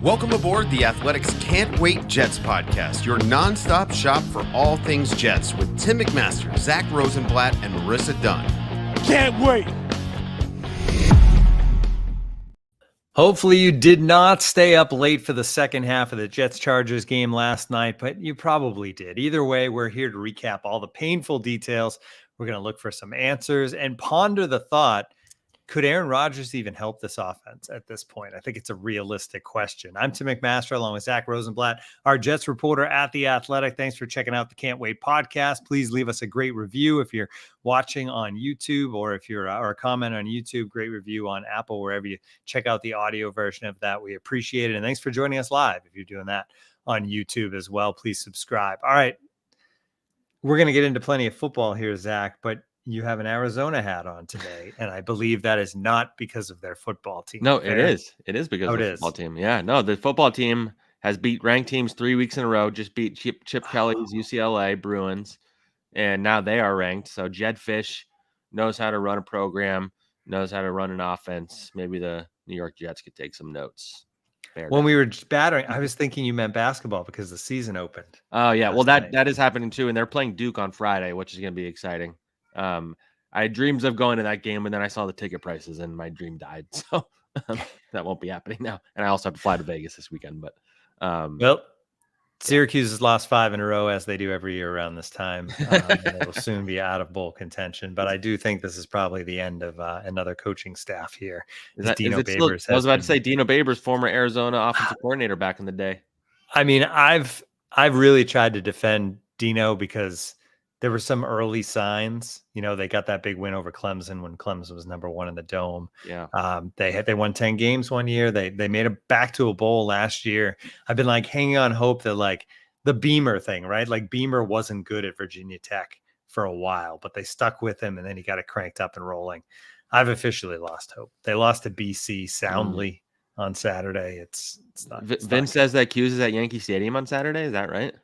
Welcome aboard the Athletics Can't Wait Jets podcast, your nonstop shop for all things Jets with Tim McMaster, Zack Rosenblatt, and Marissa Dunn. Can't wait! Hopefully you did not stay up late for the second half of the Jets-Chargers game last night, but you probably did. Either way, we're here to recap all the painful details. We're going to look for some answers and ponder the thought, could Aaron Rodgers even help this offense at this point? I think it's a realistic question. I'm Tim McMaster along with Zack Rosenblatt, our Jets reporter at The Athletic. Thanks for checking out the Can't Wait podcast. Please leave us a great review if you're watching on YouTube, or if you're or a comment on YouTube, great review on Apple, wherever you check out the audio version of that. We appreciate it. And thanks for joining us live. If you're doing that on YouTube as well, please subscribe. All right. We're going to get into plenty of football here, Zack, but you have an Arizona hat on today, and I believe that is not because of their football team. No, it is. It is because of the football team. Yeah, no, the football team has beat ranked teams 3 weeks in a row, just beat Chip Kelly's UCLA Bruins, and now they are ranked. So Jed Fish knows how to run a program, knows how to run an offense. Maybe the New York Jets could take some notes. When we were battering, I was thinking you meant basketball because the season opened. Oh, yeah. Well, that is happening too, and they're playing Duke on Friday, which is going to be exciting. I had dreams of going to that game, and then I saw the ticket prices, and my dream died. So that won't be happening now. And I also have to fly to Vegas this weekend. But well, Syracuse has lost 5 in a row, as they do every year around this time. They will soon be out of bowl contention. But I do think this is probably the end of another coaching staff here. Dino Babers. I was about to say Dino Babers, former Arizona offensive coordinator back in the day. I mean, I've really tried to defend Dino because there were some early signs. You know, they got that big win over Clemson when Clemson was number 1 in the Dome. Yeah. They won 10 games one year. They made it back to a bowl last year. I've been like hanging on hope that like the Beamer thing, right? Like Beamer wasn't good at Virginia Tech for a while, but they stuck with him and then he got it cranked up and rolling. I've officially lost hope. They lost to BC soundly on Saturday. It's not. Vince says that Q's is at Yankee Stadium on Saturday. Is that right?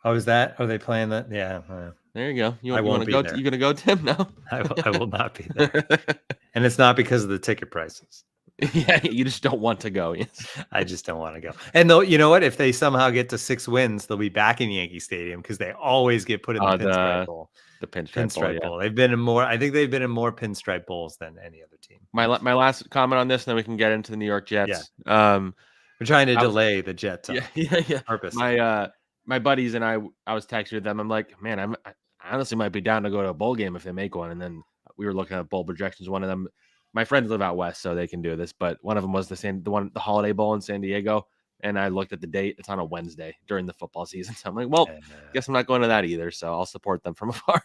Oh, is that? Are they playing that? Yeah. There you go. You want to go? You gonna go, Tim? No, I will not be there. And it's not because of the ticket prices. Yeah, you just don't want to go. Yes. I just don't want to go. And though, you know what? If they somehow get to 6 wins, they'll be back in Yankee Stadium because they always get put in the Pinstripe Bowl. The Pinstripe Bowl. They've been in more. I think they've been in more Pinstripe Bowls than any other team. My last comment on this, and then we can get into the New York Jets. Yeah. We're trying to delay the Jets. Yeah. Purpose. My buddies and I was texting with them. I'm like, man, I honestly might be down to go to a bowl game if they make one. And then we were looking at bowl projections. One of them, my friends live out west, so they can do this. But one of them was the Holiday Bowl in San Diego. And I looked at the date; it's on a Wednesday during the football season. So I'm like, well, guess I'm not going to that either. So I'll support them from afar.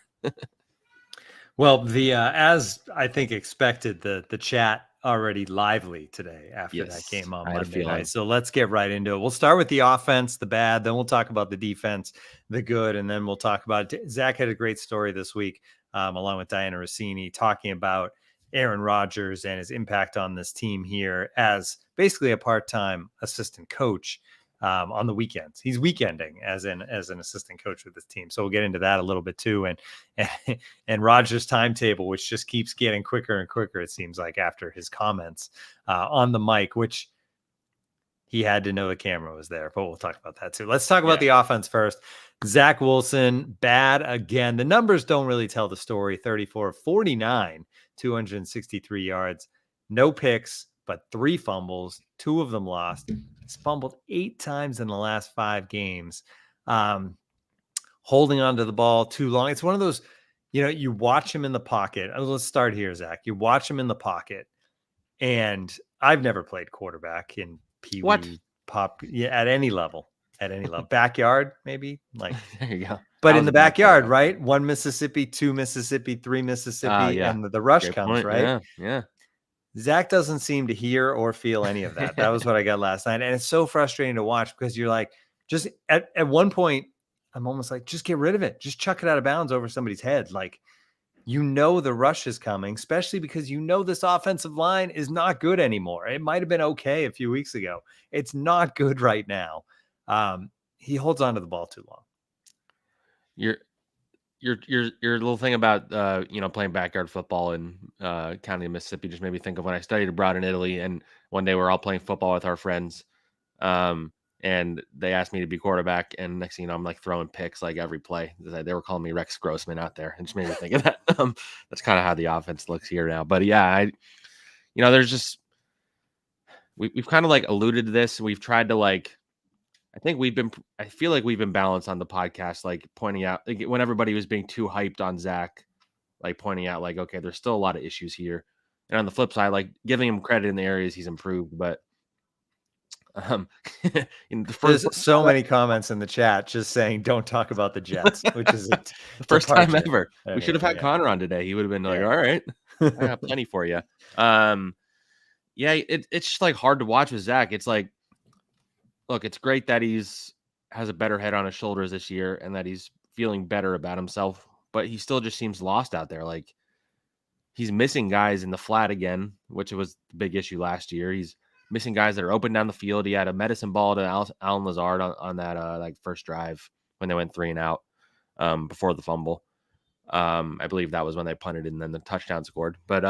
Well, as I think expected, the chat already lively today after that game on Monday night. So let's get right into it. We'll start with the offense, the bad, then we'll talk about the defense, the good, and then we'll talk about it. Zack had a great story this week, along with Diana Rossini, talking about Aaron Rodgers and his impact on this team here as basically a part-time assistant coach on the weekends. He's weekending as an assistant coach with this team. So we'll get into that a little bit too. And Rodgers' timetable, which just keeps getting quicker and quicker, it seems like, after his comments on the mic, which he had to know the camera was there, but we'll talk about that too. Let's talk about the offense first. Zach Wilson, bad again. The numbers don't really tell the story. 34 of 49, 263 yards, no picks, but 3 fumbles, 2 of them lost. He's fumbled 8 times in the last 5 games, holding onto the ball too long. It's one of those, you watch him in the pocket. Let's start here, Zach. You watch him in the pocket, and I've never played quarterback in Pee Wee Pop at any level. Backyard, maybe. Like there you go. But in the backyard, right? 1 Mississippi, 2 Mississippi, 3 Mississippi, and the rush Great comes, point. right? Yeah. Zach doesn't seem to hear or feel any of that. That was what I got last night. And it's so frustrating to watch because you're like, just at one point, I'm almost like, just get rid of it. Just chuck it out of bounds over somebody's head. Like, the rush is coming, especially because this offensive line is not good anymore. It might have been okay a few weeks ago. It's not good right now. He holds on to the ball too long. Your little thing about playing backyard football in county of Mississippi just made me think of when I studied abroad in Italy, and one day we're all playing football with our friends And they asked me to be quarterback, and next thing you know, I'm like throwing picks like every play. They were calling me Rex Grossman out there, and just made me think of that. That's kind of how the offense looks here now. But yeah, there's just we've kind of like alluded to this. We've tried to like, I feel like we've been balanced on the podcast, like pointing out like when everybody was being too hyped on Zach, like pointing out like, okay, there's still a lot of issues here. And on the flip side, like giving him credit in the areas he's improved, but there's so many comments in the chat just saying don't talk about the Jets, which is the first time ever. We should have had Connor on today. He would have been like, all right, I got plenty for you. It's just like hard to watch with Zach. It's like, look, it's great that has a better head on his shoulders this year and that he's feeling better about himself, but he still just seems lost out there. Like he's missing guys in the flat again, which was the big issue last year. He's missing guys that are open down the field. He had a medicine ball to Alan Lazard on that like first drive when they went 3 and out before the fumble. I believe that was when they punted and then the touchdown scored. But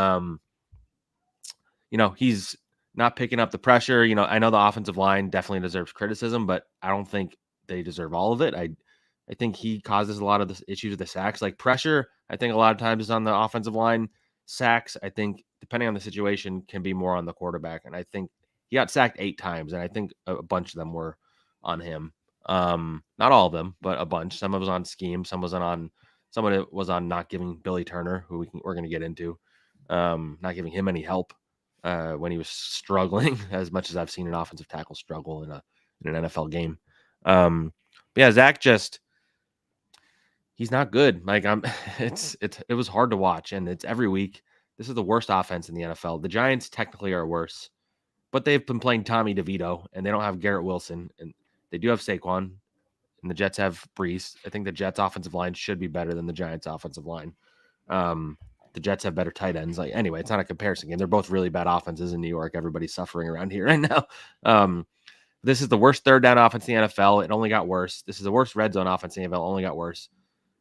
he's not picking up the pressure. I know the offensive line definitely deserves criticism, but I don't think they deserve all of it. I think he causes a lot of the issues with the sacks. Like pressure, I think a lot of times is on the offensive line. Sacks, I think, depending on the situation, can be more on the quarterback. And I think he got sacked 8 times, and I think a bunch of them were on him. Not all of them, but a bunch. Some of it was on scheme. Some of it was on not giving Billy Turner, who we're going to get into, not giving him any help when he was struggling, as much as I've seen an offensive tackle struggle in an NFL game. But yeah, Zach he's not good. Like it was hard to watch, and it's every week. This is the worst offense in the NFL. The Giants technically are worse, but they've been playing Tommy DeVito, and they don't have Garrett Wilson, and they do have Saquon, and the Jets have Bryce. I think the Jets' offensive line should be better than the Giants' offensive line. The Jets have better tight ends. Like anyway, it's not a comparison game. They're both really bad offenses in New York. Everybody's suffering around here right now. This is the worst third down offense in the NFL. It only got worse. This is the worst red zone offense in the NFL. Only got worse.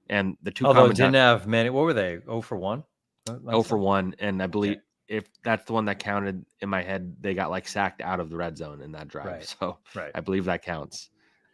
And the two, although it didn't have many. What were they? 0 for 1. 0 for 1, and I believe if that's the one that counted in my head, they got like sacked out of the red zone in that drive. Right. So I believe that counts.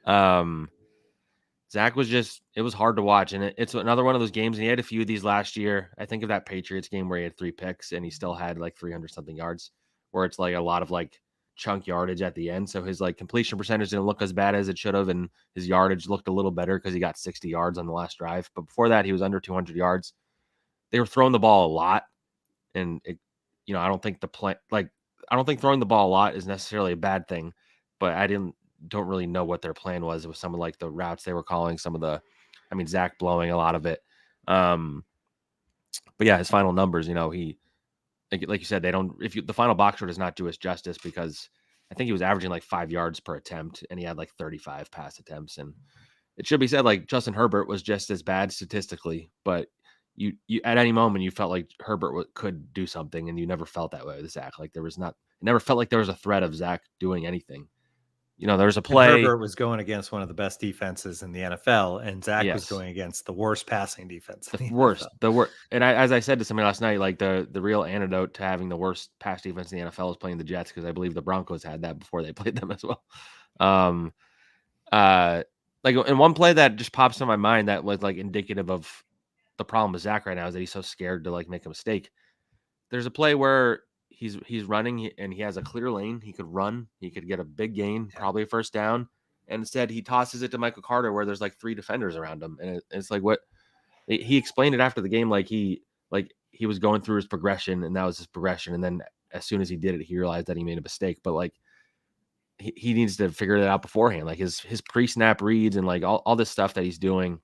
Zach was it was hard to watch, and it's another one of those games. And he had a few of these last year. I think of that Patriots game where he had 3 picks and he still had like 300 something yards, where it's like a lot of like chunk yardage at the end. So his like completion percentage didn't look as bad as it should have, and his yardage looked a little better because he got 60 yards on the last drive. But before that, he was under 200 yards. They were throwing the ball a lot, and I don't think I don't think throwing the ball a lot is necessarily a bad thing, but don't really know what their plan was. It was some of like the routes they were calling, Zach blowing a lot of it. But yeah, his final numbers, he, like you said, the final box score does not do us justice, because I think he was averaging like 5 yards per attempt, and he had like 35 pass attempts. And it should be said, like Justin Herbert was just as bad statistically, but you at any moment you felt like Herbert could do something, and you never felt that way with Zach. Like it never felt like there was a threat of Zach doing anything. There was a play. And Herbert was going against one of the best defenses in the NFL, and Zach was going against the worst passing defense. The worst. And as I said to somebody last night, like the real antidote to having the worst pass defense in the NFL is playing the Jets, because I believe the Broncos had that before they played them as well. Like in one play that just pops in my mind that was like indicative of the problem with Zach right now is that he's so scared to like make a mistake. There's a play where he's running and he has a clear lane. He could run. He could get a big gain, probably a first down. And instead he tosses it to Michael Carter where there's like 3 defenders around him. And it's like what he explained it after the game. Like he was going through his progression, and that was his progression. And then as soon as he did it, he realized that he made a mistake. But like he needs to figure that out beforehand. Like his pre-snap reads and like all this stuff that he's doing.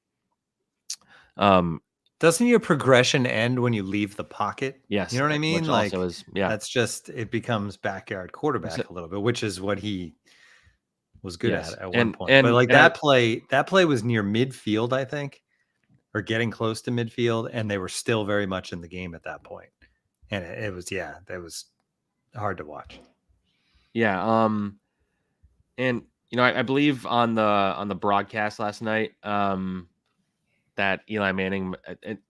Doesn't your progression end when you leave the pocket? Yes. You know what I mean? Which like, also is, yeah. That's just, it becomes backyard quarterback a little bit, which is what he was good at one point. But like that play was near midfield, I think, or getting close to midfield, and they were still very much in the game at that point. And it was hard to watch. Yeah. And I believe on the broadcast last night, that Eli Manning,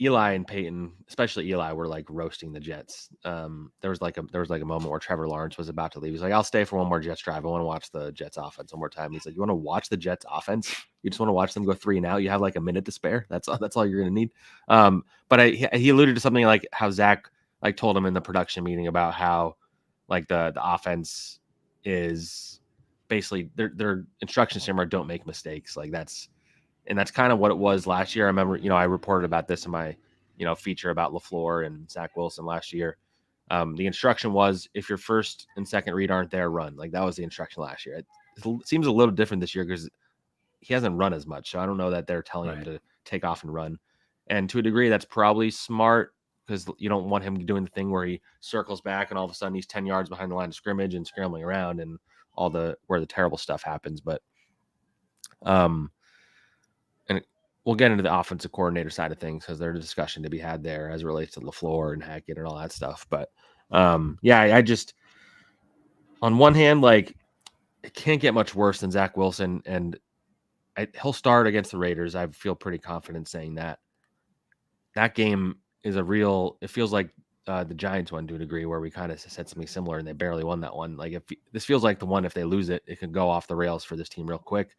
Eli and Peyton, especially Eli, were like roasting the Jets. There was like a moment where Trevor Lawrence was about to leave. He's like, "I'll stay for one more Jets drive. I want to watch the Jets offense one more time." He's like, "You want to watch the Jets offense? You just want to watch them go 3 and out? You have like a minute to spare. That's all you're gonna need." But he alluded to something like how Zach like told him in the production meeting about how like the offense is basically their instructions to him are don't make mistakes. Like that's kind of what it was last year. I remember, I reported about this in my, feature about LaFleur and Zach Wilson last year. The instruction was if your first and second read aren't there, run. Like that was the instruction last year. It seems a little different this year because he hasn't run as much. So I don't know that they're telling him to take off and run. And to a degree, that's probably smart because you don't want him doing the thing where he circles back and all of a sudden he's 10 yards behind the line of scrimmage and scrambling around and where the terrible stuff happens. But, and we'll get into the offensive coordinator side of things because there's a discussion to be had there as it relates to LaFleur and Hackett and all that stuff. But I just, on one hand, like it can't get much worse than Zach Wilson, and he'll start against the Raiders. I feel pretty confident saying that. That game is it feels like the Giants one to a degree where we kind of said something similar and they barely won that one. Like this feels like the one, if they lose it, it can go off the rails for this team real quick.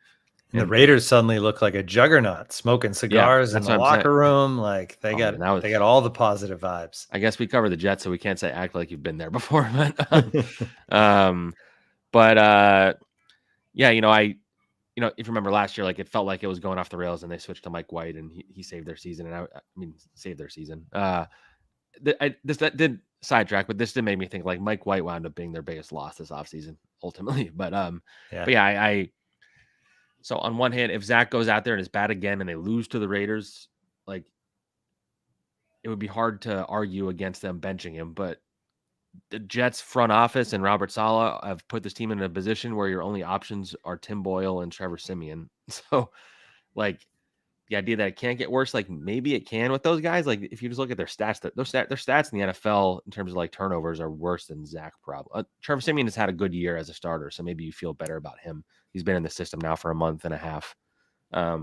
And the Raiders suddenly look like a juggernaut, smoking cigars in the locker room. Like they got all the positive vibes. I guess we cover the Jets, so we can't say act like you've been there before. But if you remember last year, like it felt like it was going off the rails, and they switched to Mike White, and he saved their season. And saved their season. That did sidetrack, but this did make me think like Mike White wound up being their biggest loss this offseason ultimately. So on one hand, if Zach goes out there and is bad again and they lose to the Raiders, like it would be hard to argue against them benching him. But the Jets front office and Robert Saleh have put this team in a position where your only options are Tim Boyle and Trevor Siemian. So like the idea that it can't get worse, like maybe it can with those guys. Like if you just look at their stats, their stats in the NFL in terms of like turnovers are worse than Zach probably. Trevor Siemian has had a good year as a starter, so maybe you feel better about him. He's been in the system now for a month and a half. I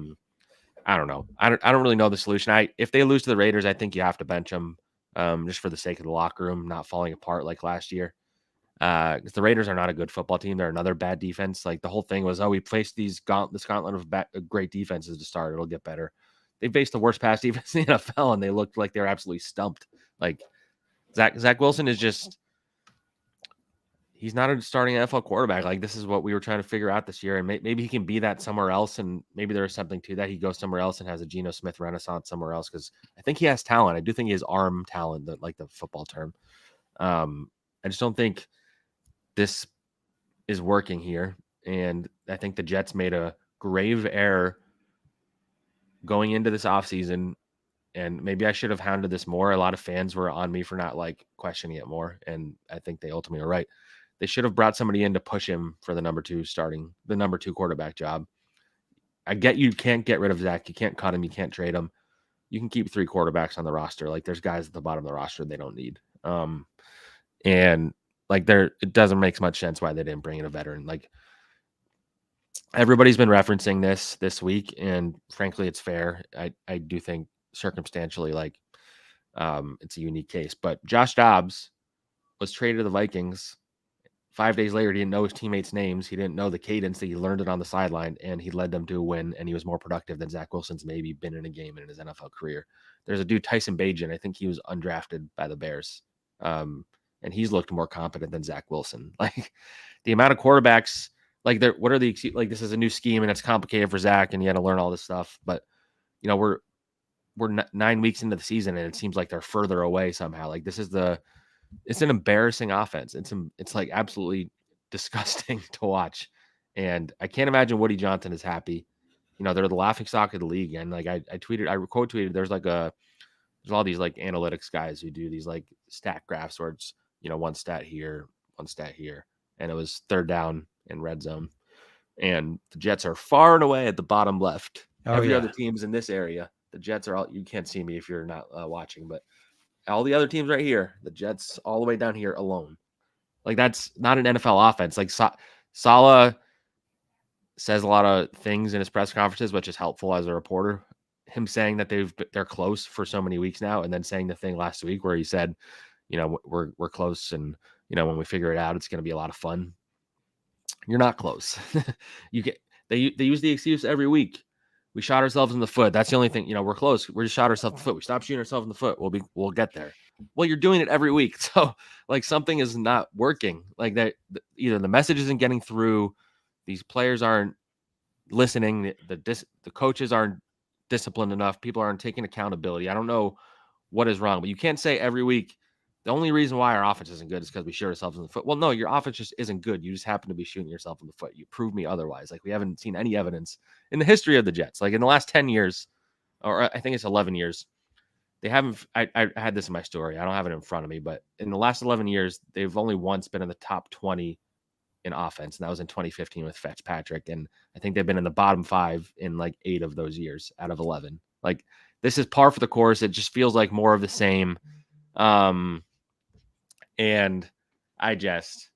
don't know. I don't really know the solution. If they lose to the Raiders, I think you have to bench them just for the sake of the locker room not falling apart like last year. Because the Raiders are not a good football team. They're another bad defense. Like the whole thing was, we placed this gauntlet of great defenses to start. It'll get better. They faced the worst pass defense in the NFL, and they looked like they're absolutely stumped. Like Zach Wilson is just. He's not a starting NFL quarterback. Like this is what we were trying to figure out this year. And maybe he can be that somewhere else. And maybe there is something to that. He goes somewhere else and has a Geno Smith renaissance somewhere else. Cause I think he has talent. I do think he has arm talent, like the football term. I just don't think this is working here. And I think the Jets made a grave error going into this offseason. And maybe I should have hounded this more. A lot of fans were on me for not like questioning it more. And I think they ultimately are right. They should have brought somebody in to push him for the number 2 quarterback job. I get you can't get rid of Zach. You can't cut him. You can't trade him. You can keep 3 quarterbacks on the roster. Like there's guys at the bottom of the roster they don't need. And like it doesn't make much sense why they didn't bring in a veteran. Like everybody's been referencing this week, and frankly, it's fair. I do think circumstantially, like it's a unique case. But Josh Dobbs was traded to the Vikings. 5 days later, he didn't know his teammates' names. He didn't know the cadence. That he learned it on the sideline, and he led them to a win, and he was more productive than Zach Wilson's maybe been in a game in his NFL career. There's a dude, Tyson Bagent. I think he was undrafted by the Bears, and he's looked more competent than Zach Wilson. Like the amount of quarterbacks, like this is a new scheme, and it's complicated for Zach, and he had to learn all this stuff. But, we're 9 weeks into the season, and it seems like they're further away somehow. Like it's an embarrassing offense. It's like absolutely disgusting to watch. And I can't imagine Woody Johnson is happy. They're the laughing stock of the league. And like I quote tweeted, there's all these like analytics guys who do these like stat graphs where it's, one stat here. And it was 3rd down in red zone. And the Jets are far and away at the bottom left. Every other team's in this area. The Jets are you can't see me if you're not watching, but all the other teams right here, the Jets all the way down here alone. Like that's not an NFL offense. Like Saleh says a lot of things in his press conferences, which is helpful as a reporter. him saying that they're close for so many weeks now, and then saying the thing last week where he said, we're close, and when we figure it out, it's going to be a lot of fun. You're not close. They use the excuse every week. We shot ourselves in the foot. That's the only thing. We're close. We just shot ourselves in the foot. We stopped shooting ourselves in the foot. We'll get there. Well, you're doing it every week, so like something is not working. Like that, either the message isn't getting through, these players aren't listening, the coaches aren't disciplined enough, people aren't taking accountability. I don't know what is wrong, but you can't say every week the only reason why our offense isn't good is because we shoot ourselves in the foot. Well, no, your offense just isn't good. You just happen to be shooting yourself in the foot. You prove me otherwise. Like, we haven't seen any evidence in the history of the Jets. Like in the last 10 years, or I think it's 11 years, they haven't. I had this in my story. I don't have it in front of me, but in the last 11 years, they've only once been in the top 20 in offense, and that was in 2015 with Fitzpatrick. And I think they've been in the bottom 5 in like 8 of those years out of 11. Like, this is par for the course. It just feels like more of the same. And I just,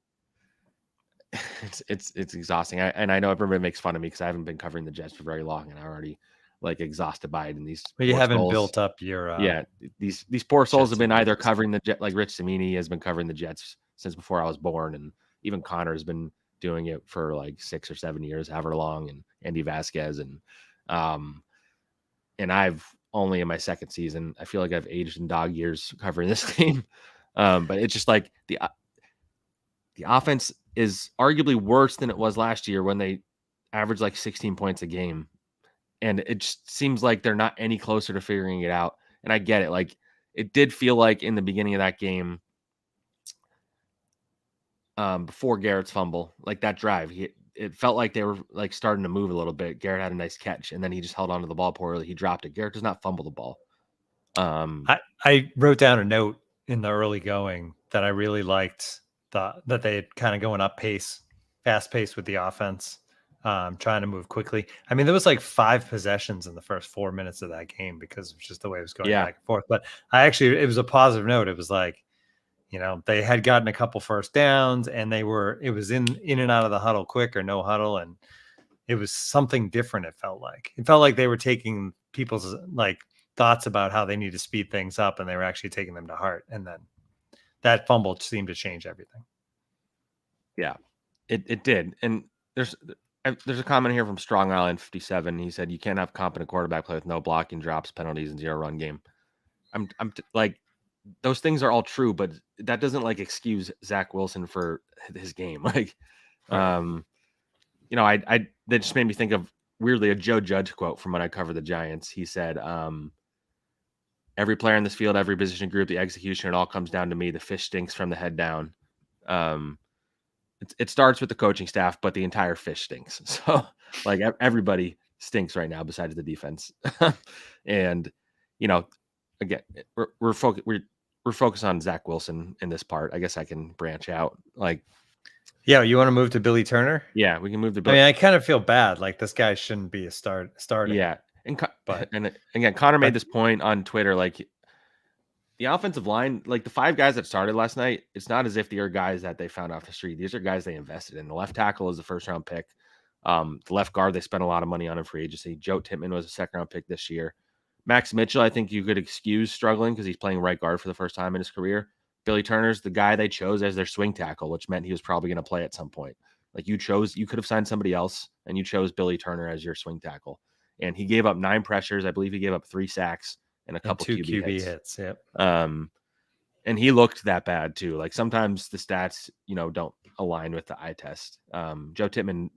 it's exhausting. I know everybody makes fun of me because I haven't been covering the Jets for very long, and I'm already like exhausted by it. And these, but you haven't built up your, these poor souls have been either covering the Jet, like Rich Cimini has been covering the Jets since before I was born, and even Connor has been doing it for like 6 or 7 years, however long, and Andy Vasquez, and I've only in my second season. I feel like I've aged in dog years covering this game. But it's just like the offense is arguably worse than it was last year when they averaged like 16 points a game. And it just seems like they're not any closer to figuring it out. And I get it. Like, it did feel like in the beginning of that game, before Garrett's fumble, like that drive, it felt like they were like starting to move a little bit. Garrett had a nice catch, and then he just held onto the ball poorly. He dropped it. Garrett does not fumble the ball. I wrote down a note in the early going that I really liked, that they had kind of going up fast pace with the offense, trying to move quickly. I mean, there was like 5 possessions in the first 4 minutes of that game because of just the way it was going back and forth. But it was a positive note. It was like, they had gotten a couple first downs, and it was in and out of the huddle quick or no huddle. And it was something different. It felt like they were taking people's like thoughts about how they need to speed things up, and they were actually taking them to heart. And then that fumble seemed to change everything. Yeah, it did. And there's a comment here from Strong Island 57. He said, you can't have competent quarterback play with no blocking, drops, penalties, and 0 run game. I'm like, those things are all true, but that doesn't like excuse Zach Wilson for his game. Like, that just made me think of, weirdly, a Joe Judge quote from when I covered the Giants. He said, every player in this field, every position group, the execution, it all comes down to me. The fish stinks from the head down. It starts with the coaching staff, but the entire fish stinks. So like everybody stinks right now besides the defense. And, again, we're focused on Zach Wilson in this part. I guess I can branch out. Like, yeah, you want to move to Billy Turner? Yeah, we can move to Billy. I mean, I kind of feel bad. Like, this guy shouldn't be a starter. Yeah. And again, Connor made this point on Twitter, like the offensive line, like the 5 guys that started last night, it's not as if they are guys that they found off the street. These are guys they invested in. The left tackle is the 1st round pick. The left guard, they spent a lot of money on in free agency. Joe Tippmann was a 2nd round pick this year. Max Mitchell, I think you could excuse struggling because he's playing right guard for the first time in his career. Billy Turner's the guy they chose as their swing tackle, which meant he was probably going to play at some point. Like, you could have signed somebody else, and you chose Billy Turner as your swing tackle. And he gave up 9 pressures. I believe he gave up 3 sacks and a couple 2 QB hits. Yep. And he looked that bad too. Like, sometimes the stats, don't align with the eye test. Joe Tippmann,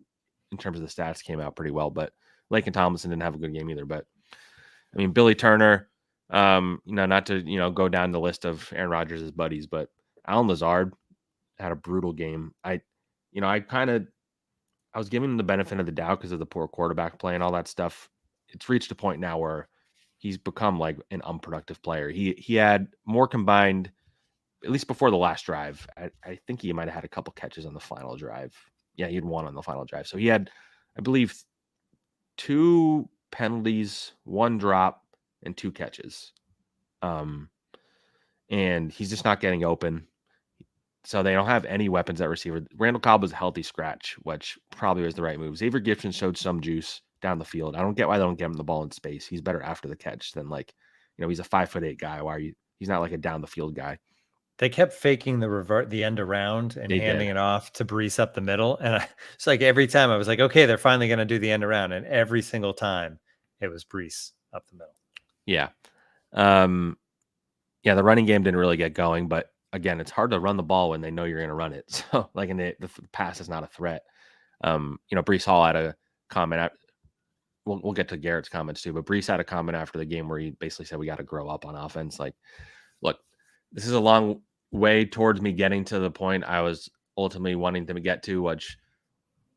in terms of the stats, came out pretty well, but Laken Tomlinson didn't have a good game either. But I mean, Billy Turner, not to, go down the list of Aaron Rodgers' buddies, but Allen Lazard had a brutal game. I was giving him the benefit of the doubt because of the poor quarterback play and all that stuff. It's reached a point now where he's become like an unproductive player. He had more combined, at least before the last drive. I think he might have had a couple catches on the final drive. Yeah, he had 1 on the final drive. So he had, I believe, 2 penalties, 1 drop, and 2 catches. And he's just not getting open. So they don't have any weapons at receiver. Randall Cobb was a healthy scratch, which probably was the right move. Xavier Gibson showed some juice. down the field. I don't get why they don't get him the ball in space. He's better after the catch than like, he's a 5'8" guy. He's not like a down the field guy. They kept faking the end around and handing it off to Bryce up the middle. And it's like every time I was like, okay, they're finally going to do the end around. And every single time it was Bryce up the middle. Yeah. The running game didn't really get going, but again, it's hard to run the ball when they know you're going to run it. So like the pass is not a threat. Bryce Hall had a comment. We'll get to Garrett's comments too, but Bryce had a comment after the game where he basically said, we got to grow up on offense. Like, look, this is a long way towards me getting to the point I was ultimately wanting to get to, which,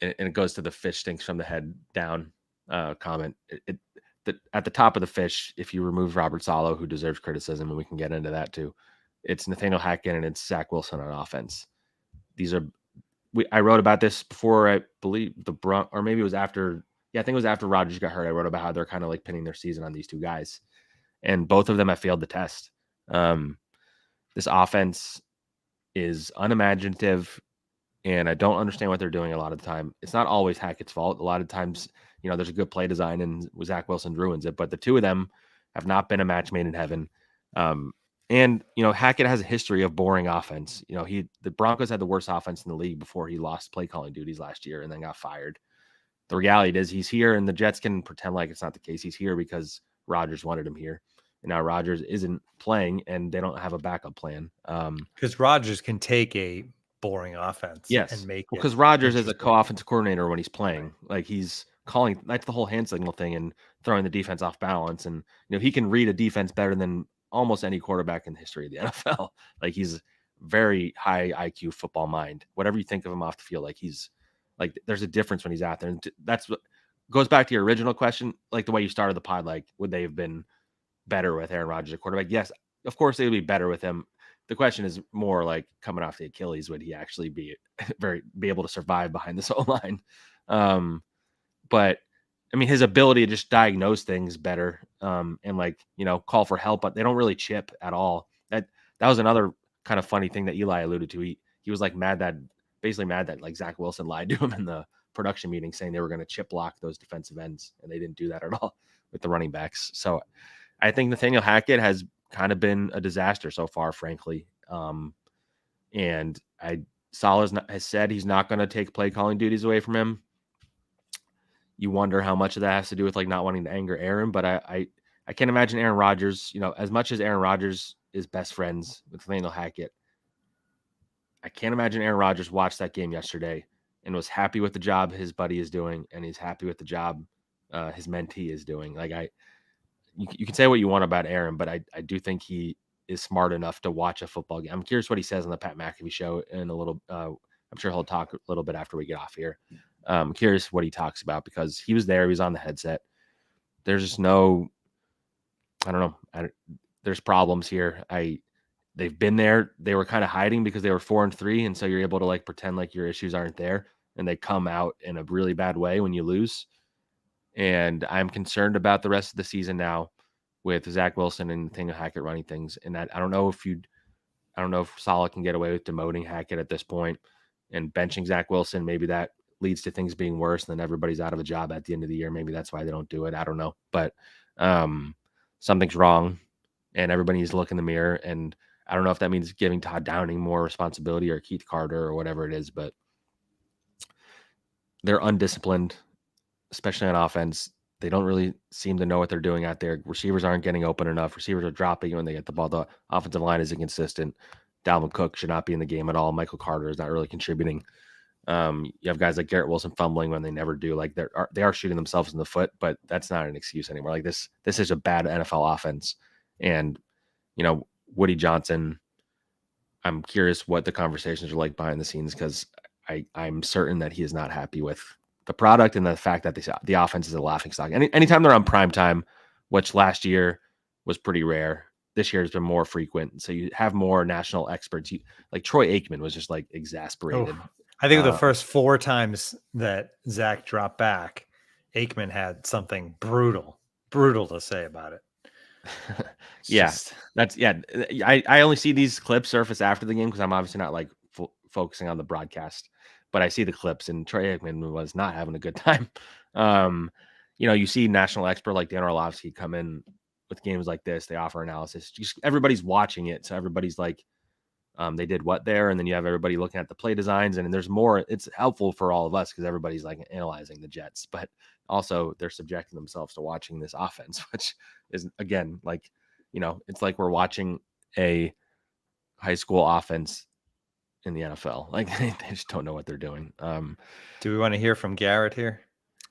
and it goes to the fish stinks from the head down comment. At the top of the fish, if you remove Robert Saleh, who deserves criticism, and we can get into that too, it's Nathaniel Hackett and it's Zach Wilson on offense. I wrote about this before, I believe or maybe it was after. Yeah, I think it was after Rodgers got hurt. I wrote about how they're kind of like pinning their season on these two guys, and both of them have failed the test. This offense is unimaginative, and I don't understand what they're doing a lot of the time. It's not always Hackett's fault. A lot of times, there's a good play design and Zach Wilson ruins it, but the two of them have not been a match made in heaven. And Hackett has a history of boring offense. The Broncos had the worst offense in the league before he lost play calling duties last year and then got fired. The reality is he's here, and the Jets can pretend like it's not the case. He's here because Rodgers wanted him here. And now Rodgers isn't playing, and they don't have a backup plan. Because Rodgers can take a boring offense and make it. Because Rodgers is a co-offensive coordinator when he's playing. Like, he's calling, that's the whole hand signal thing and throwing the defense off balance. And, he can read a defense better than almost any quarterback in the history of the NFL. Like, he's very high IQ football mind. Whatever you think of him off the field, like there's a difference when he's out there. And that's what goes back to your original question, like the way you started the pod, like, would they have been better with Aaron Rodgers at quarterback? Yes, of course they would be better with him. The question is more like, coming off the Achilles, would he actually be able to survive behind this O-line? But I mean, his ability to just diagnose things better, and call for help, but they don't really chip at all. That was another kind of funny thing that Eli alluded to. He was like basically mad that like Zach Wilson lied to him in the production meeting, saying they were going to chip block those defensive ends, and they didn't do that at all with the running backs. So I think Nathaniel Hackett has kind of been a disaster so far, frankly. And Saleh has said he's not going to take play calling duties away from him. You wonder how much of that has to do with like not wanting to anger Aaron, but I can't imagine Aaron Rodgers, as much as Aaron Rodgers is best friends with Nathaniel Hackett, I can't imagine Aaron Rodgers watched that game yesterday and was happy with the job his buddy is doing, and he's happy with the job his mentee is doing. Like, you can say what you want about Aaron, but I do think he is smart enough to watch a football game. I'm curious what he says on the Pat McAfee show in a little. I'm sure he'll talk a little bit after we get off here. I'm curious what he talks about, because he was there. He was on the headset. There's just no, I don't know. There's problems here. They've been there. They were kind of hiding because they were 4-3. And so you're able to like pretend like your issues aren't there, and they come out in a really bad way when you lose. And I'm concerned about the rest of the season now with Zach Wilson and Nathaniel Hackett running things. And I don't know if Saleh can get away with demoting Hackett at this point and benching Zach Wilson. Maybe that leads to things being worse, and then everybody's out of a job at the end of the year. Maybe that's why they don't do it. I don't know. But something's wrong, and everybody needs to look in the mirror. And I don't know if that means giving Todd Downing more responsibility or Keith Carter or whatever it is, but they're undisciplined, especially on offense. They don't really seem to know what they're doing out there. Receivers aren't getting open enough. Receivers are dropping when they get the ball. The offensive line is inconsistent. Dalvin Cook should not be in the game at all. Michael Carter is not really contributing. You have guys like Garrett Wilson fumbling when they never do. Like, they are shooting themselves in the foot, but that's not an excuse anymore. Like, this is a bad NFL offense. And, Woody Johnson, I'm curious what the conversations are like behind the scenes, because I'm certain that he is not happy with the product and the fact that the offense is a laughingstock. Anytime they're on prime time, which last year was pretty rare, this year has been more frequent. So you have more national experts. Like Troy Aikman was just like exasperated. Oh, I think the first 4 times that Zach dropped back, Aikman had something brutal to say about it. I only see these clips surface after the game because I'm obviously not like focusing on the broadcast, but I see the clips, and Troy Aikman was not having a good time. you see national expert like Dan Orlovsky come in with games like this. They offer analysis. Just everybody's watching it, so everybody's like, they did what there, and then you have everybody looking at the play designs, and there's more. It's helpful for all of us because everybody's like analyzing the Jets, but also they're subjecting themselves to watching this offense, which is again like, it's like we're watching a high school offense in the NFL. Like they just don't know what they're doing. Do we want to hear from Garrett here?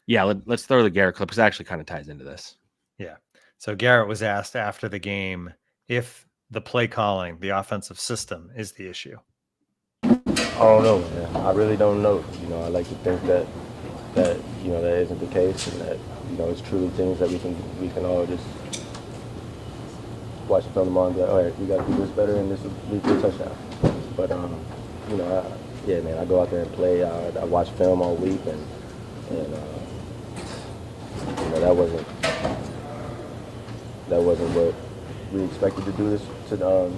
Yeah, let's throw the Garrett clip because it actually kind of ties into this. Yeah. So Garrett was asked after the game if the play calling, the offensive system is the issue. I don't know, man. I really don't know. I like to think that that isn't the case, and that it's truly things that we can all just watch the film tomorrow and be like, all right, we got to do this better, and this will lead to a touchdown. But man, I go out there and play. I watch film all week, and that wasn't what we expected to do this.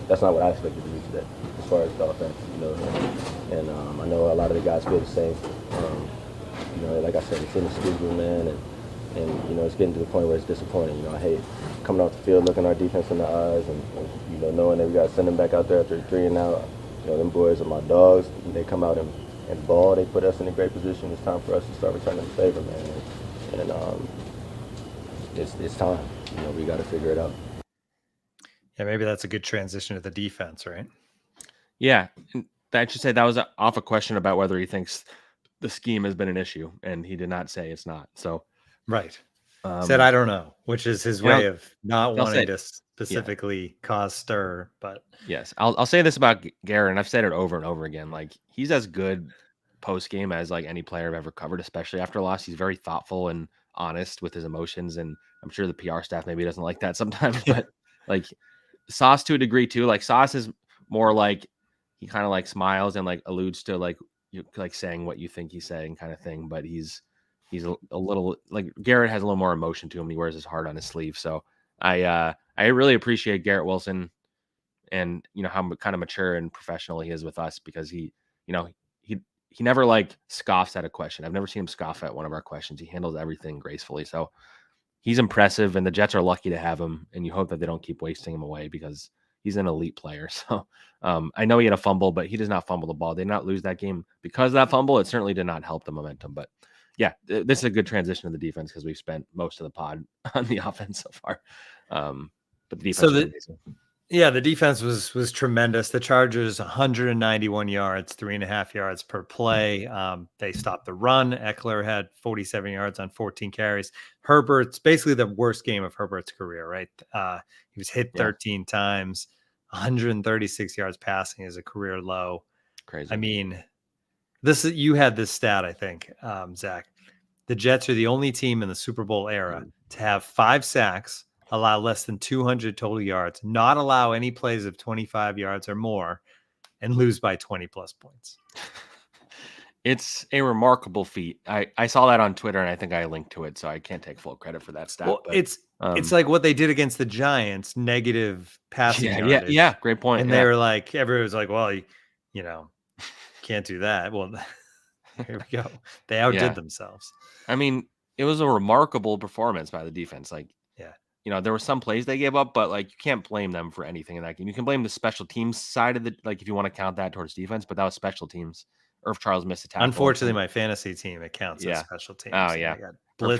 That's not what I expected to do today, as far as the offense. And I know a lot of the guys feel the same. Like I said, it's inexcusable, man, and it's getting to the point where it's disappointing. I hate coming off the field, looking our defense in the eyes, and knowing that we got to send them back out there after 3 and out. Them boys are my dogs. They come out and ball. They put us in a great position. It's time for us to start returning the favor, man. And it's time. We got to figure it out. Yeah, maybe that's a good transition to the defense, right? Yeah, I should say that was off a question about whether he thinks the scheme has been an issue, and he did not say it's not. So, right. Said I don't know, which is his way of not wanting to specifically cause stir. But yes, I'll say this about Garrett, and I've said it over and over again. Like, he's as good post game as like any player I've ever covered, especially after a loss. He's very thoughtful and honest with his emotions, and I'm sure the PR staff maybe doesn't like that sometimes, but like Sauce to a degree too. Like Sauce is more like he kind of like smiles and like alludes to like saying what you think he's saying kind of thing, but he's a little like Garrett has a little more emotion to him. He wears his heart on his sleeve. So I really appreciate Garrett Wilson and how kind of mature and professional he is with us, because he never like scoffs at a question. I've never seen him scoff at one of our questions. He handles everything gracefully. So he's impressive, and the Jets are lucky to have him, and you hope that they don't keep wasting him away because he's an elite player. So I know he had a fumble, but he does not fumble the ball. They did not lose that game because of that fumble. It certainly did not help the momentum, but yeah, this is a good transition to the defense because we've spent most of the pod on the offense so far. But the defense. The defense was tremendous. The Chargers 191 yards, 3.5 yards per play. They stopped the run. Eckler had 47 yards on 14 carries. Herbert's basically the worst game of Herbert's career, right? He was hit 13 times, 136 yards passing is a career low. Crazy. I mean, you had this stat, I think, Zach. The Jets are the only team in the Super Bowl era to have 5 sacks, allow less than 200 total yards, not allow any plays of 25 yards or more, and lose by 20 plus points. It's a remarkable feat. I saw that on Twitter, and I think I linked to it, so I can't take full credit for that stat. Well, but, it's like what they did against the Giants, negative passing yardage. Yeah, great point. And they were like, everyone was like, well, can't do that. Well, here we go. They outdid themselves. I mean, it was a remarkable performance by the defense. Like, there were some plays they gave up, but like you can't blame them for anything in that game. You can blame the special teams side of the, like if you want to count that towards defense, but that was special teams. Irv Charles missed a tackle. Unfortunately, my fantasy team, it counts as special teams. Oh yeah. Irv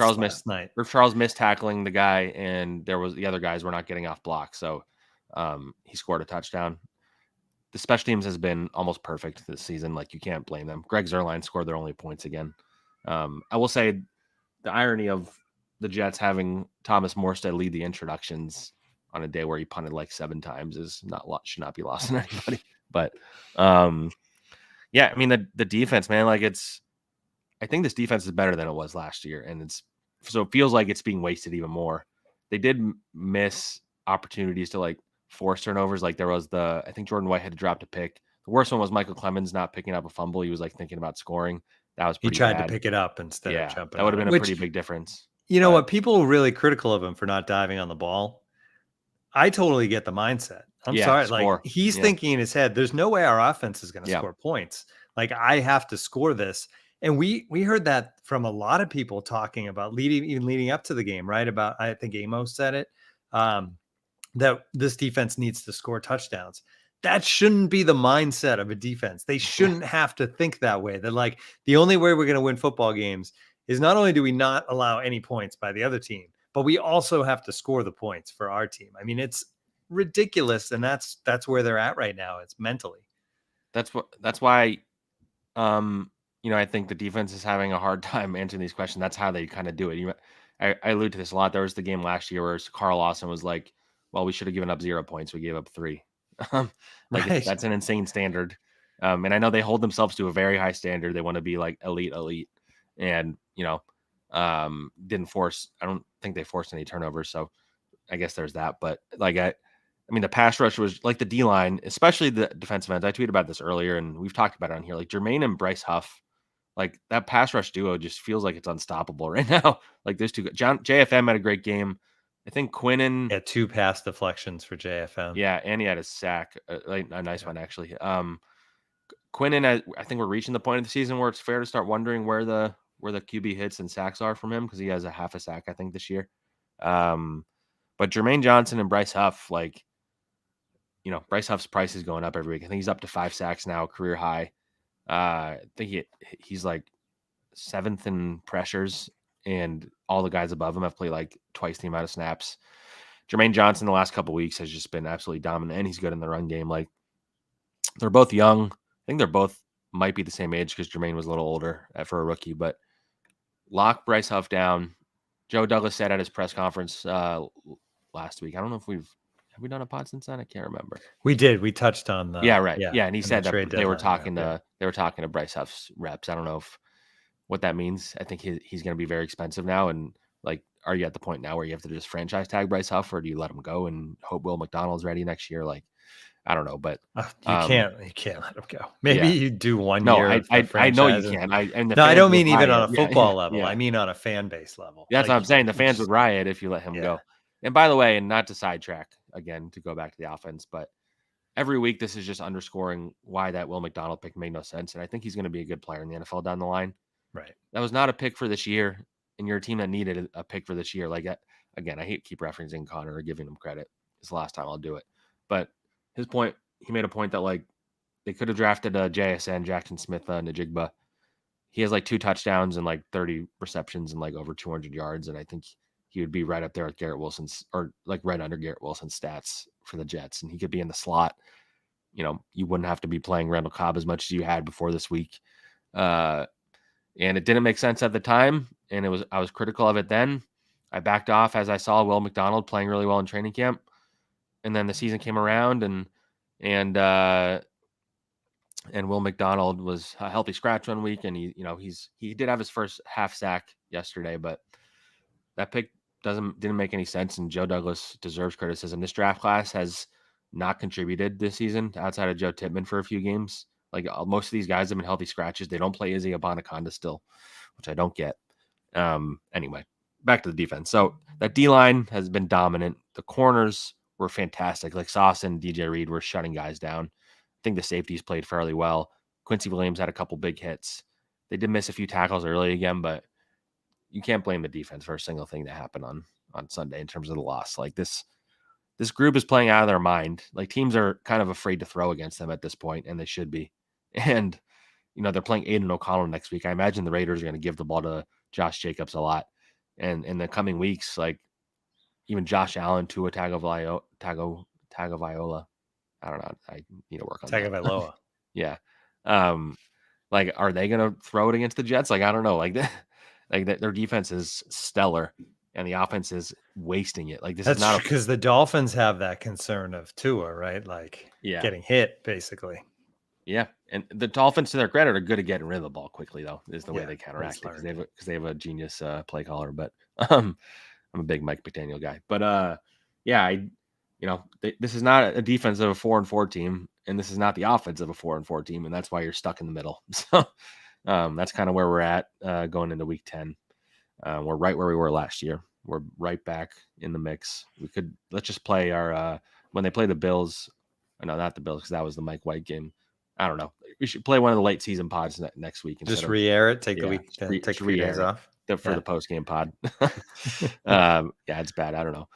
Charles missed tackling the guy, and the other guys were not getting off blocks. So he scored a touchdown. The special teams has been almost perfect this season. Like you can't blame them. Greg Zuerlein scored their only points again. I will say the irony of the Jets having Thomas Morstead lead the introductions on a day where he punted like 7 times should not be lost on anybody. But I mean the defense, man, like I think this defense is better than it was last year, and so it feels like it's being wasted even more. They did miss opportunities to like force turnovers. Like there was I think Jordan White had dropped a pick. The worst one was Michael Clemens not picking up a fumble. He was like thinking about scoring. That was pretty He tried bad. to pick it up instead of jumping. That would have been a pretty big difference. You know what? People were really critical of him for not diving on the ball. I totally get the mindset. I'm sorry. Score. Like he's thinking in his head, there's no way our offense is going to score points. Like I have to score this. And we heard that from a lot of people talking about leading up to the game, right? About, I think Amos said it, that this defense needs to score touchdowns. That shouldn't be the mindset of a defense. They shouldn't have to think that way. That like the only way we're going to win football games is not only do we not allow any points by the other team, but we also have to score the points for our team. I mean, it's ridiculous, and that's where they're at right now. It's mentally. That's why, I think the defense is having a hard time answering these questions. That's how they kind of do it. I allude to this a lot. There was the game last year where Carl Lawson was like, well, we should have given up 0 points. We gave up 3. Right. That's an insane standard. And I know they hold themselves to a very high standard. They want to be like elite. And, I don't think they forced any turnovers. So I guess there's that. But I mean, the pass rush was like the D-line, especially the defensive ends. I tweeted about this earlier, and we've talked about it on here. Like Jermaine and Bryce Huff, like that pass rush duo just feels like it's unstoppable right now. Like those two, JFM had a great game. I think Quinnen had 2 pass deflections for JFM. Yeah, and he had a sack, a nice one actually. Quinnen, I think we're reaching the point of the season where it's fair to start wondering where the QB hits and sacks are from him, because he has a half a sack, I think, this year. But Jermaine Johnson and Bryce Huff, Bryce Huff's price is going up every week. I think he's up to 5 sacks now, career high. I think he's like 7th in pressures, and all the guys above him have played like twice the amount of snaps. Jermaine Johnson the last couple of weeks has just been absolutely dominant, and he's good in the run game. Like, they're both young. I think they're both might be the same age because Jermaine was a little older for a rookie, but lock Bryce Huff down. Joe Douglas said at his press conference last week, I don't know if have we done a pod since then? I can't remember. We did. We touched on the right. Yeah, and he said that they were talking to Bryce Huff's reps. I don't know what that means. I think he's going to be very expensive now. And like, are you at the point now where you have to just franchise tag Bryce Huff, or do you let him go and hope Will McDonald's ready next year? Like, I don't know, but you can't let him go. Maybe you do 1 year. I know you can. I don't mean even on a football level. I mean on a fan base level. That's what I'm saying. The fans would riot if you let him go. And by the way, and not to sidetrack again, to go back to the offense, but every week this is just underscoring why that Will McDonald pick made no sense. And I think he's going to be a good player in the NFL down the line. Right. That was not a pick for this year, and you're a team that needed a pick for this year. Like, again, I hate to keep referencing Connor or giving him credit. It's the last time I'll do it. But he made a point that like they could have drafted a JSN, Jackson Smith, Najigba. He has like 2 touchdowns and like 30 receptions and like over 200 yards. And I think he would be right up there with Garrett Wilson's, or like right under Garrett Wilson's stats for the Jets. And he could be in the slot. You wouldn't have to be playing Randall Cobb as much as you had before this week. And it didn't make sense at the time. And I was critical of it then. I backed off as I saw Will McDonald playing really well in training camp. And then the season came around, and Will McDonald was a healthy scratch one week, and he did have his first half sack yesterday, but that pick didn't make any sense, and Joe Douglas deserves criticism. This draft class has not contributed this season outside of Joe Tippmann for a few games. Like, most of these guys have been healthy scratches. They don't play Izzy Abanaconda still, which I don't get. Anyway, back to the defense. So that D-line has been dominant. The corners were fantastic. Like Sauce and DJ Reed were shutting guys down. I think the safeties played fairly well. Quincy Williams had a couple big hits. They did miss a few tackles early again, but you can't blame the defense for a single thing that happened on Sunday in terms of the loss. Like, this group is playing out of their mind. Like, teams are kind of afraid to throw against them at this point, and they should be. And, they're playing Aiden O'Connell next week. I imagine the Raiders are going to give the ball to Josh Jacobs a lot. And in the coming weeks, like, even Josh Allen, Tua Tagovailoa. I don't know. I need to work on Tagovailoa. Yeah. Like, are they going to throw it against the Jets? Like, I don't know. Like, their defense is stellar, and the offense is wasting it. Like, That's not because the Dolphins have that concern of Tua, right? Like, getting hit, basically. Yeah, and the Dolphins, to their credit, are good at getting rid of the ball quickly, though, is the way they counteract it, because they have a genius play caller. But I'm a big Mike McDaniel guy. But this is not a defense of a 4-4 team, and this is not the offense of a 4-4 team, and that's why you're stuck in the middle. So that's kind of where we're at going into week 10. We're right where we were last year. We're right back in the mix. Let's just play our when they play the Bills. No, not the Bills, because that was the Mike White game. I don't know. should play one of the late season pods next week. Just re-air it. Take the week. Take 3 days off for the post game pod. It's bad. I don't know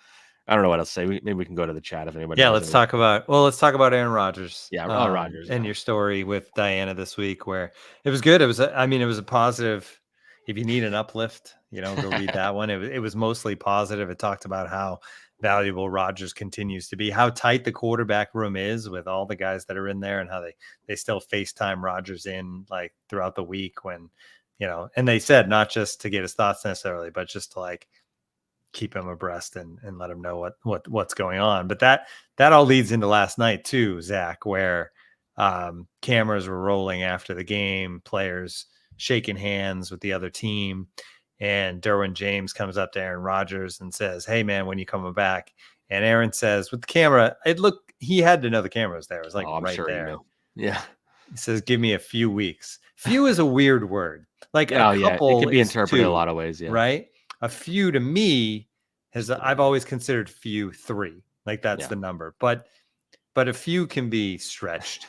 what else to say. Maybe we can go to the chat if anybody. Yeah, let's talk about Aaron Rodgers. Yeah, Rodgers. And your story with Diana this week, where it was good. It was a positive. If you need an uplift, go read that one. It was mostly positive. It talked about how valuable Rodgers continues to be, how tight the quarterback room is with all the guys that are in there, and how they still FaceTime Rodgers in like throughout the week when, and they said not just to get his thoughts necessarily, but just to like keep him abreast and let him know what's going on. But that all leads into last night too, Zach, where cameras were rolling after the game, players shaking hands with the other team, and Derwin James comes up to Aaron Rodgers and says, "Hey man, when you coming back?" And Aaron says, with the camera, he had to know the camera was there. It was like right sure there. Yeah. He says, "Give me a few weeks." Few is a weird word. Like a couple, it can be interpreted a lot of ways. Yeah. Right. A few to me I've always considered few 3. Like that's the number, but a few can be stretched.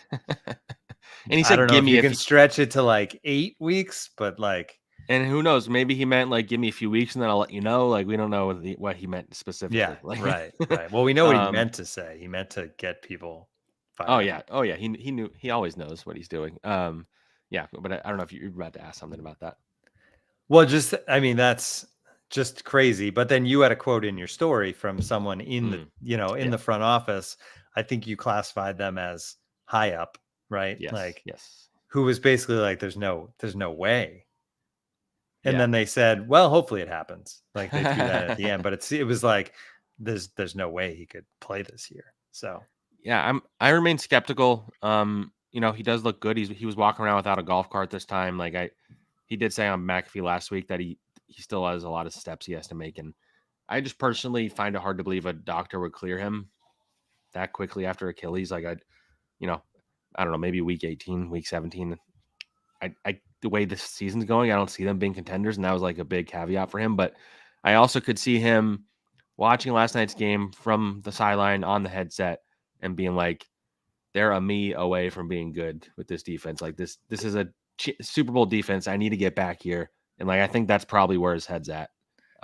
And he said, "Give me." You can stretch it to like 8 weeks, but like, and who knows? Maybe he meant like, "Give me a few weeks, and then I'll let you know." Like, we don't know what he meant specifically. Yeah, like, right. Well, we know what he meant to say. He meant to get people fired. Oh yeah. He knew. He always knows what he's doing. But I don't know if you're about to ask something about that. Well, that's just crazy. But then you had a quote in your story from someone in the the front office. I think you classified them as high up, right? Yes. Who was basically like, there's no way. And then they said, well, hopefully it happens. Like they threw that at the end, but it was like, there's no way he could play this year. So yeah, I remain skeptical. He does look good. He was walking around without a golf cart this time. Like he did say on McAfee last week that he still has a lot of steps he has to make. And I just personally find it hard to believe a doctor would clear him that quickly after Achilles. Like I don't know, maybe week 18, week 17. The way this season's going, I don't see them being contenders. And that was like a big caveat for him. But I also could see him watching last night's game from the sideline on the headset and being like, they're a me away from being good with this defense. Like this is a Super Bowl defense. I need to get back here. And like, I think that's probably where his head's at.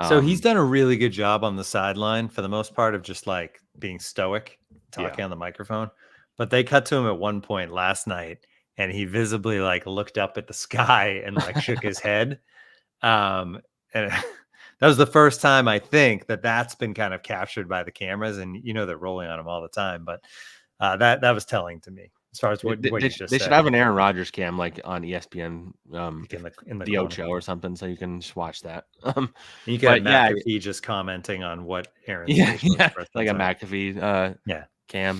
So he's done a really good job on the sideline for the most part of just like being stoic, talking on the microphone. But they cut to him at one point last night, and he visibly like looked up at the sky and like shook his head. And that was the first time I think that's been kind of captured by the cameras, and they're rolling on him all the time. But that was telling to me as far as what you just said. They should have an Aaron Rodgers cam like on ESPN, in the Ocho or something, so you can just watch that. You can have McAfee just commenting on what Aaron. Like a McAfee cam.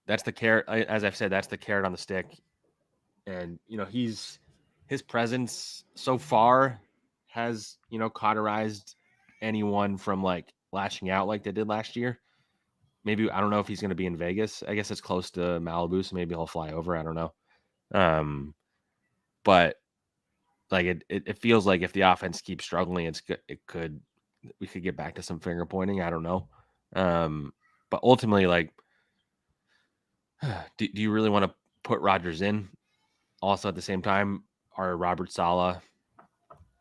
That's the carrot. As I've said, that's the carrot on the stick. And his presence so far has cauterized anyone from like lashing out like they did last year. Maybe I don't know if he's going to be in Vegas. I guess it's close to Malibu, so maybe he'll fly over. I don't know. But like it feels like if the offense keeps struggling, we could get back to some finger pointing. I don't know. But ultimately, like, do you really want to put Rodgers in? Also, at the same time, are Robert Saleh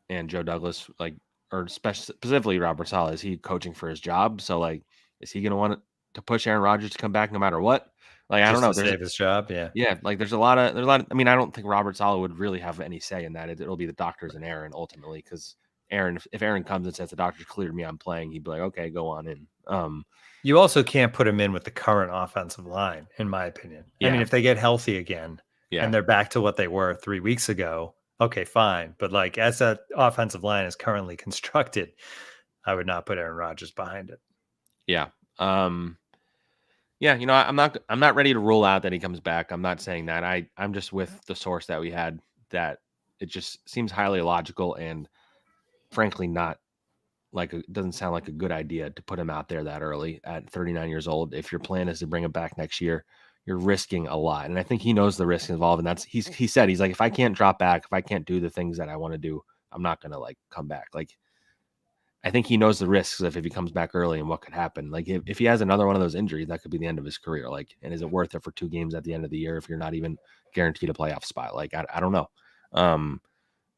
and Joe Douglas or specifically Robert Saleh, is he coaching for his job? So, like, is he going to want to push Aaron Rodgers to come back no matter what? Like, I don't know. To save his job, yeah. Yeah, like there's a lot of. I mean, I don't think Robert Saleh would really have any say in that. It'll be the doctors and Aaron ultimately, because if Aaron comes and says the doctors cleared me, I'm playing, he'd be like, okay, go on in. You also can't put him in with the current offensive line, in my opinion. Yeah. I mean, if they get healthy again and they're back to what they were 3 weeks ago, okay, fine. But like as that offensive line is currently constructed, I would not put Aaron Rodgers behind it. Yeah. I'm not ready to rule out that he comes back. I'm not saying that. I'm just with the source that we had, that it just seems highly illogical and frankly not like it doesn't sound like a good idea to put him out there that early at 39 years old. If your plan is to bring him back next year, you're risking a lot. And I think he knows the risk involved. And he said, he's like, if I can't drop back, if I can't do the things that I want to do, I'm not going to like come back. Like I think he knows the risks if he comes back early and what could happen. Like if he has another one of those injuries, that could be the end of his career. Like, and is it worth it for 2 games at the end of the year if you're not even guaranteed a playoff spot? Like, I don't know.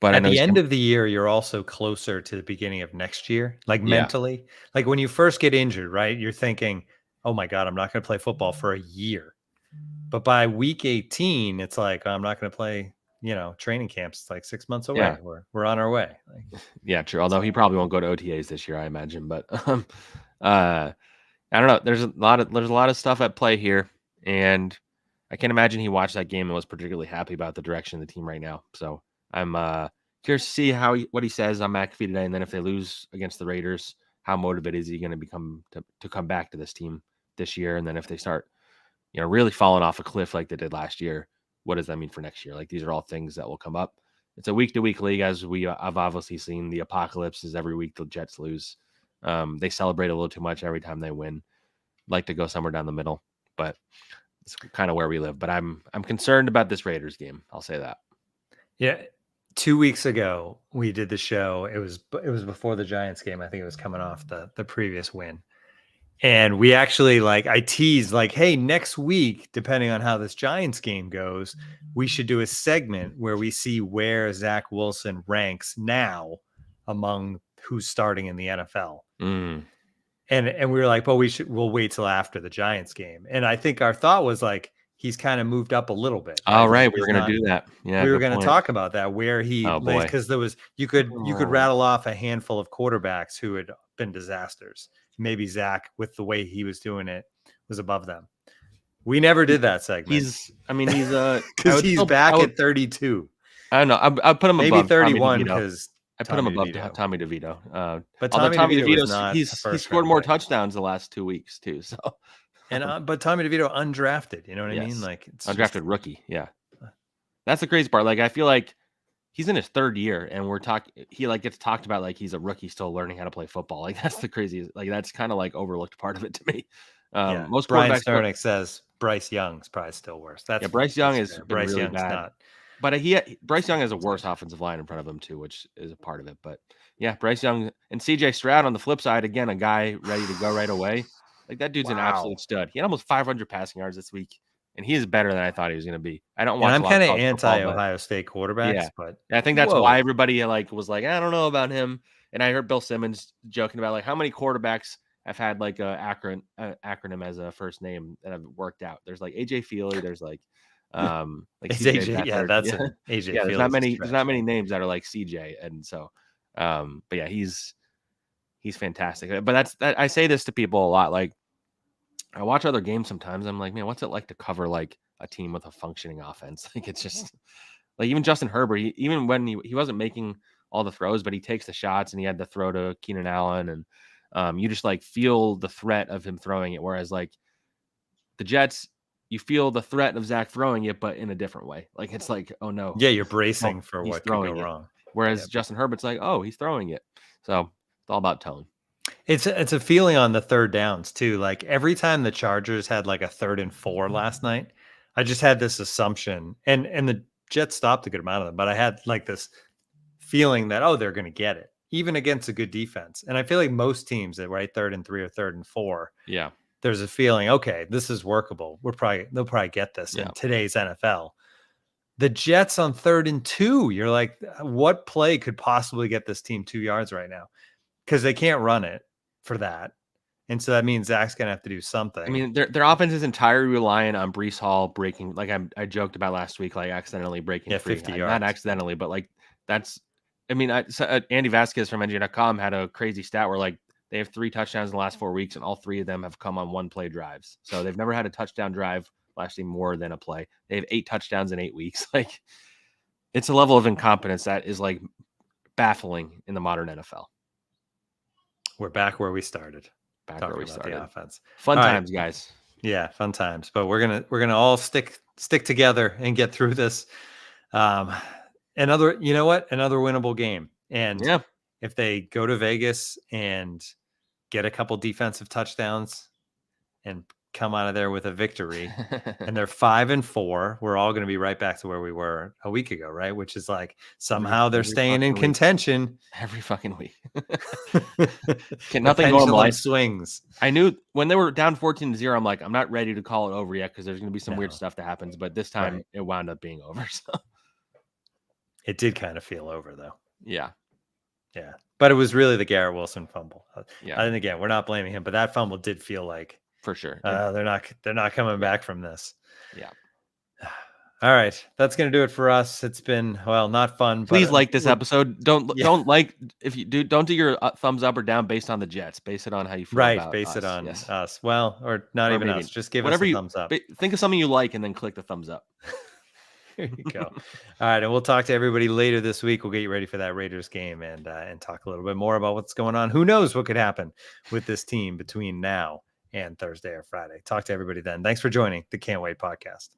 But at the end of the year, you're also closer to the beginning of next year, like mentally. Like when you first get injured, right? You're thinking, oh my God, I'm not going to play football for a year. But by week 18, it's like, I'm not going to play, training camps. It's like 6 months away. Yeah. We're on our way. Yeah, true. Although he probably won't go to OTAs this year, I imagine. But I don't know. There's a lot of stuff at play here. And I can't imagine he watched that game and was particularly happy about the direction of the team right now. So I'm curious to see what he says on McAfee today. And then if they lose against the Raiders, how motivated is he going to become to come back to this team this year? And then if they start, really falling off a cliff like they did last year, what does that mean for next year? Like these are all things that will come up. It's a week-to-week league, as I've obviously seen. The apocalypse is every week the Jets lose. They celebrate a little too much every time they win. Like to go somewhere down the middle, but it's kind of where we live. But I'm concerned about this Raiders game. I'll say that. Yeah, 2 weeks ago we did the show. It was before the Giants game. I think it was coming off the previous win. And we actually I teased hey, next week, depending on how this Giants game goes, we should do a segment where we see where Zach Wilson ranks now among who's starting in the NFL. Mm. And we were like, well, we'll wait till after the Giants game. And I think our thought was he's kind of moved up a little bit. All right. We were going to do that. Yeah. We were going to talk about that, where he, because you could rattle off a handful of quarterbacks who had been disasters. Maybe Zach, with the way he was doing it, was above them. We never did that segment. He's because he's back at 32. I don't know. I'd put him maybe above 31 because I put him above Tommy DeVito. But Tommy DeVito he's scored more touchdowns the last 2 weeks too. So, but Tommy DeVito undrafted. You know what I mean? It's undrafted rookie. Yeah, that's the crazy part. I feel like he's in his 3rd year, and we're talking. He gets talked about like he's a rookie still learning how to play football. That's the craziest. That's kind of overlooked part of it to me. Most Brian Sternick says Bryce Young's probably still worse. Bryce Young is Bryce really Young's bad. not. But Bryce Young has a worse offensive line in front of him too, which is a part of it. But yeah, Bryce Young and CJ Stroud on the flip side, again, a guy ready to go right away. That dude's an absolute stud. He had almost 500 passing yards this week, and he is better than I thought he was going to be. I don't watch. I'm kind of anti-Ohio State quarterbacks, but I think that's why everybody was like, I don't know about him. And I heard Bill Simmons joking about how many quarterbacks have had acronym as a first name that have worked out. There's AJ Feely. There's AJ. Yeah, that's AJ. Yeah, there's not many names that are like CJ, and so, but yeah, he's fantastic. But I say this to people a lot. I watch other games sometimes. I'm like, man, what's it like to cover a team with a functioning offense? It's just even Justin Herbert. Even when he wasn't making all the throws, but he takes the shots, and he had the throw to Keenan Allen, and you just feel the threat of him throwing it. Whereas the Jets, you feel the threat of Zach throwing it, but in a different way. It's oh no. Yeah, you're bracing for what could go wrong. Whereas Justin Herbert's oh, he's throwing it. So it's all about tone. It's a feeling on the third downs too. Every time the Chargers had a 3rd and 4 last night, I just had this assumption, and the Jets stopped a good amount of them, but I had this feeling that they're going to get it, even against a good defense. And I feel most teams that 3rd and 3 or 3rd and 4. Yeah. There's a feeling, okay, this is workable. They'll probably get this in today's NFL. The Jets on 3rd and 2, you're like, what play could possibly get this team 2 yards right now? Because they can't run it for that. And so that means Zach's going to have to do something. I mean, their offense is entirely reliant on Bryce Hall breaking, I joked about last week, accidentally breaking 50 yards. Not accidentally, but that's, Andy Vasquez from NJ.com had a crazy stat where they have 3 touchdowns in the last 4 weeks, and all 3 of them have come on 1-play drives. So they've never had a touchdown drive lasting more than a play. They have 8 touchdowns in 8 weeks. It's a level of incompetence that is baffling in the modern NFL. We're back where we started. The offense. Fun times, guys. Yeah, fun times. But we're gonna all stick together and get through this. Another winnable game. And if they go to Vegas and get a couple defensive touchdowns and come out of there with a victory, and they're 5-4. We're all going to be right back to where we were a week ago, right? Which is like somehow they're staying in contention every fucking week. Nothing normal. Swings. I knew when they were down 14-0, I'm like, I'm not ready to call it over yet because there's going to be some weird stuff that happens. But this time it wound up being over. So. It did kind of feel over, though. Yeah. Yeah. But it was really the Garrett Wilson fumble. Yeah. And again, we're not blaming him, but that fumble did feel like for sure. They're not coming back from this. Yeah. All right. That's going to do it for us. It's been, well, not fun. Please like this episode. Don't like, if you do, don't do your thumbs up or down based on the Jets. Base it on how you feel about base us. it on us. Well, or not even us. Just give us a thumbs up. Think of something you like and then click the thumbs up. There you go. All right. And we'll talk to everybody later this week. We'll get you ready for that Raiders game and talk a little bit more about what's going on. Who knows what could happen with this team between now and Thursday or Friday. Talk to everybody then. Thanks for joining the Can't Wait podcast.